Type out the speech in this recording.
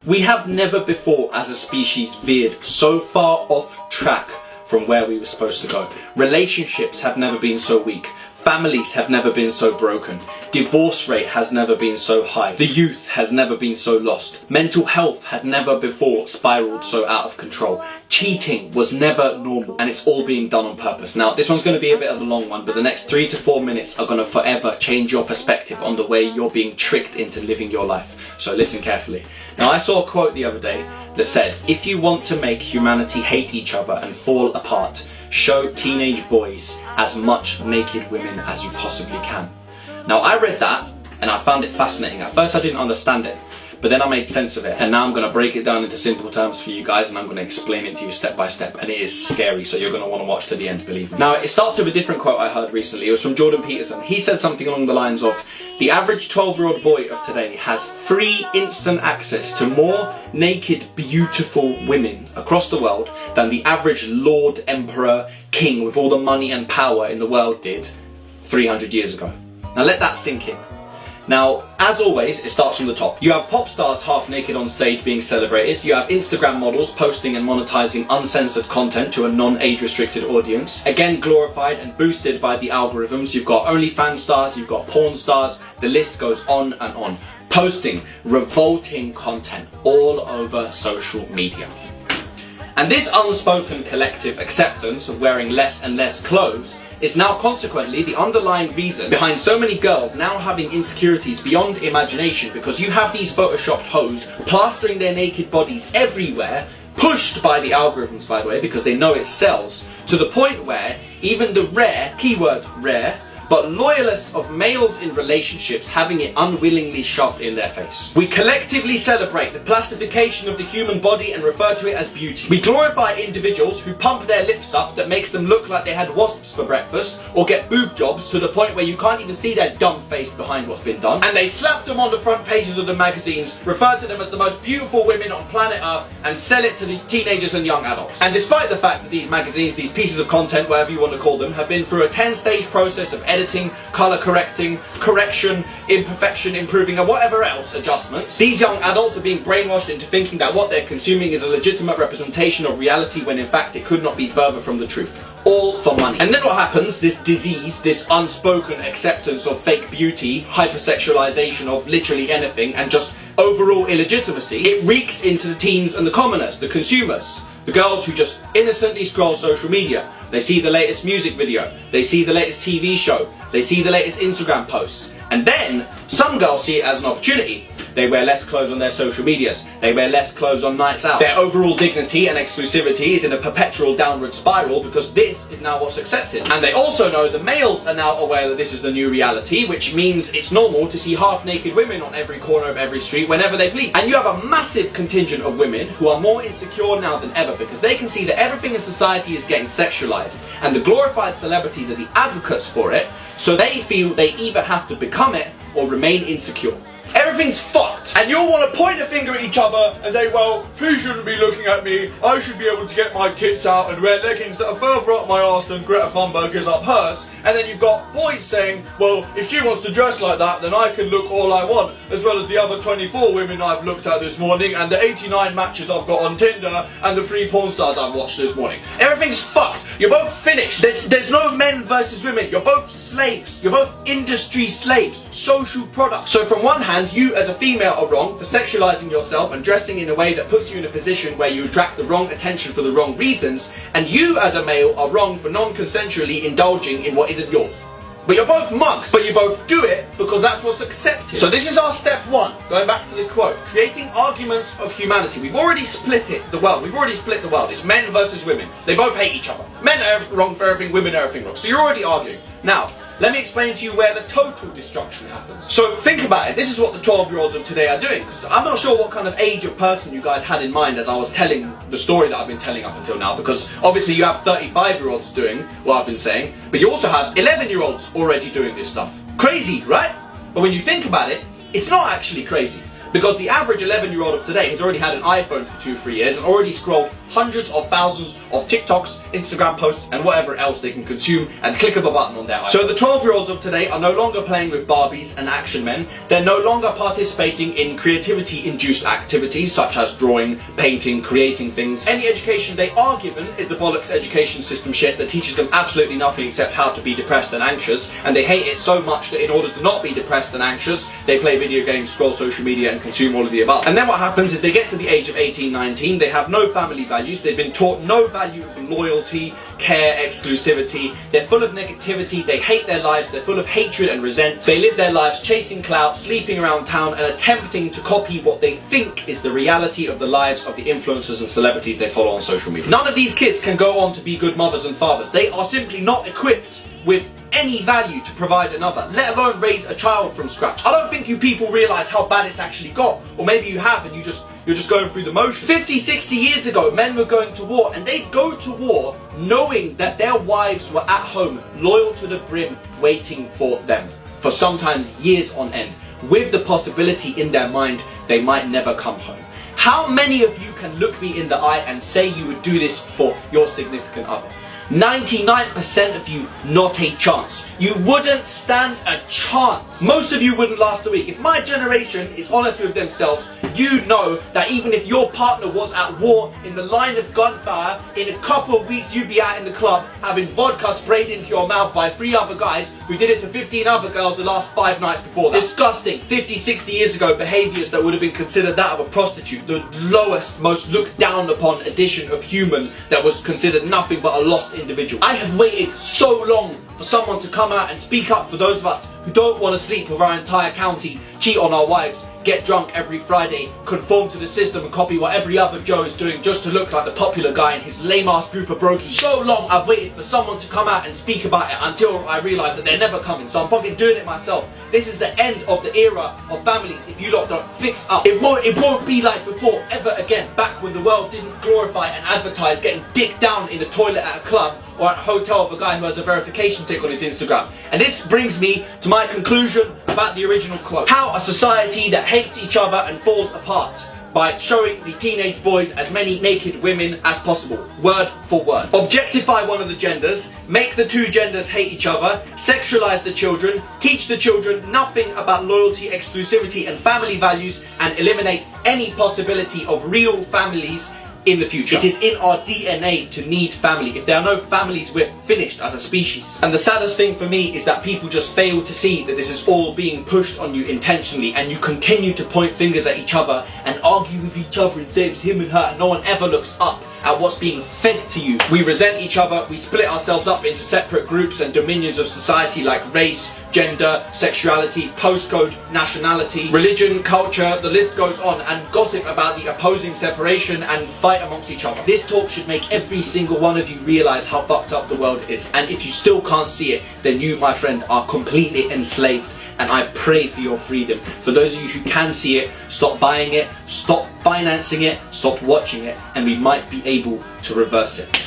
We have never before as a species veered so far off track from where we were supposed to go. Relationships have never been so weak. Families have never been so broken. Divorce rate has never been so high. The youth has never been so lost. Mental health had never before spiraled so out of control. Cheating was never normal, and it's all being done on purpose. Now, this one's going to be a bit of a long one, but the next 3 to 4 minutes are going to forever change your perspective on the way you're being tricked into living your life. So listen carefully. Now, I saw a quote the other day that said, if you want to make humanity hate each other and fall apart, show teenage boys as much naked women as you possibly can. Now, I read that and I found it fascinating. At first I didn't understand it, but then I made sense of it, and now I'm going to break it down into simple terms for you guys, and I'm going to explain it to you step by step, and it is scary, so you're going to want to watch to the end, believe me. Now, it starts with a different quote I heard recently. It was from Jordan Peterson. He said something along the lines of, the average 12-year-old boy of today has free instant access to more naked, beautiful women across the world than the average lord, emperor, king with all the money and power in the world did 300 years ago. Now let that sink in. Now, as always, it starts from the top. You have pop stars half naked on stage being celebrated. You have Instagram models posting and monetizing uncensored content to a non-age restricted audience. Again, glorified and boosted by the algorithms. You've got OnlyFans stars, you've got porn stars, the list goes on and on. Posting revolting content all over social media. And this unspoken collective acceptance of wearing less and less clothes is now consequently the underlying reason behind so many girls now having insecurities beyond imagination, because you have these photoshopped hoes plastering their naked bodies everywhere, pushed by the algorithms, by the way, because they know it sells, to the point where even the rare, keyword rare, but loyalists of males in relationships having it unwillingly shoved in their face. We collectively celebrate the plastification of the human body and refer to it as beauty. We glorify individuals who pump their lips up that makes them look like they had wasps for breakfast, or get boob jobs to the point where you can't even see their dumb face behind what's been done, and they slap them on the front pages of the magazines, refer to them as the most beautiful women on planet Earth, and sell it to the teenagers and young adults. And despite the fact that these magazines, these pieces of content, whatever you want to call them, have been through a 10-stage process of editing, colour correcting, correction, imperfection, improving, and whatever else adjustments, these young adults are being brainwashed into thinking that what they're consuming is a legitimate representation of reality, when in fact it could not be further from the truth. All for money. And then what happens, this disease, this unspoken acceptance of fake beauty, hypersexualization of literally anything, and just overall illegitimacy, it reeks into the teens and the commoners, the consumers. The girls who just innocently scroll social media. They see the latest music video, they see the latest TV show, they see the latest Instagram posts, and then some girls see it as an opportunity. They wear less clothes on their social medias, they wear less clothes on nights out. Their overall dignity and exclusivity is in a perpetual downward spiral, because this is now what's accepted. And they also know the males are now aware that this is the new reality, which means it's normal to see half-naked women on every corner of every street whenever they please. And you have a massive contingent of women who are more insecure now than ever, because they can see that everything in society is getting sexualized, and the glorified celebrities are the advocates for it, so they feel they either have to become it or remain insecure. Everything's fucked, and you'll want to point a finger at each other and say, well, he shouldn't be looking at me, I should be able to get my tits out and wear leggings that are further up my arse than Greta Thunberg is up hers. And then you've got boys saying, well, if she wants to dress like that, then I can look all I want, as well as the other 24 women I've looked at this morning, and the 89 matches I've got on Tinder, and the 3 porn stars I've watched this morning. Everything's fucked. You're both finished. There's no men versus women. You're both slaves. You're both industry slaves, social products. So from one hand, you as a female are wrong for sexualizing yourself and dressing in a way that puts you in a position where you attract the wrong attention for the wrong reasons, and you as a male are wrong for non-consensually indulging in what isn't yours. But you're both mugs, but you both do it because that's what's accepted. So this is our step 1, going back to the quote, creating arguments of humanity. We've already split the world. It's men versus women. They both hate each other. Men are wrong for everything, women are everything wrong. So you're already arguing. Now, let me explain to you where the total destruction happens. So think about it. This is what the 12-year-olds of today are doing. Because I'm not sure what kind of age of person you guys had in mind as I was telling the story that I've been telling up until now. Because obviously you have 35-year-olds doing what I've been saying. But you also have 11-year-olds already doing this stuff. Crazy, right? But when you think about it, it's not actually crazy. Because the average 11-year-old of today has already had an iPhone for 2-3 years and already scrolled hundreds of thousands of TikToks, Instagram posts, and whatever else they can consume at the click of a button on their iPhone. So the 12-year-olds of today are no longer playing with Barbies and action men. They're no longer participating in creativity-induced activities such as drawing, painting, creating things. Any education they are given is the bollocks education system shit that teaches them absolutely nothing except how to be depressed and anxious, and they hate it so much that in order to not be depressed and anxious, they play video games, scroll social media, and consume all of the above. And then what happens is they get to the age of 18, 19, they have no family values, they've been taught no value in loyalty, care, exclusivity, they're full of negativity, they hate their lives, they're full of hatred and resent, they live their lives chasing clout, sleeping around town, and attempting to copy what they think is the reality of the lives of the influencers and celebrities they follow on social media. None of these kids can go on to be good mothers and fathers. They are simply not equipped with any value to provide another, let alone raise a child from scratch. I don't think you people realise how bad it's actually got, or maybe you have and you're just going through the motion. 50, 60 years ago, men were going to war, and they'd go to war knowing that their wives were at home, loyal to the brim, waiting for them, for sometimes years on end, with the possibility in their mind they might never come home. How many of you can look me in the eye and say you would do this for your significant other? 99% of you, not a chance. You wouldn't stand a chance. Most of you wouldn't last a week. If my generation is honest with themselves, you know that even if your partner was at war in the line of gunfire, in a couple of weeks you'd be out in the club having vodka sprayed into your mouth by 3 other guys who did it to 15 other girls the last 5 nights before that. Disgusting. 50, 60 years ago, behaviours that would have been considered that of a prostitute. The lowest, most looked down upon edition of human that was considered nothing but a lost individual. I have waited so long for someone to come out and speak up for those of us who don't want to sleep with our entire county, cheat on our wives, get drunk every Friday, conform to the system and copy what every other Joe is doing just to look like the popular guy in his lame-ass group of brokies. So long I've waited for someone to come out and speak about it until I realise that they're never coming, so I'm fucking doing it myself. This is the end of the era of families if you lot don't fix up. It won't be like before ever again, back when the world didn't glorify and advertise getting dicked down in the toilet at a club or at a hotel of a guy who has a verification tick on his Instagram. And this brings me to my conclusion about the original quote. How a society that hates each other and falls apart by showing the teenage boys as many naked women as possible, word for word. Objectify one of the genders, make the 2 genders hate each other, sexualize the children, teach the children nothing about loyalty, exclusivity and family values, and eliminate any possibility of real families in the future. It is in our DNA to need family. If there are no families, we're finished as a species. And the saddest thing for me is that people just fail to see that this is all being pushed on you intentionally, and you continue to point fingers at each other and argue with each other and say it's him and her, and no one ever looks up at what's being fed to you. We resent each other, we split ourselves up into separate groups and dominions of society like race, gender, sexuality, postcode, nationality, religion, culture, the list goes on, and gossip about the opposing separation and fight amongst each other. This talk should make every single one of you realise how fucked up the world is, and if you still can't see it, then you, my friend, are completely enslaved. And I pray for your freedom. For those of you who can see it, stop buying it, stop financing it, stop watching it, and we might be able to reverse it.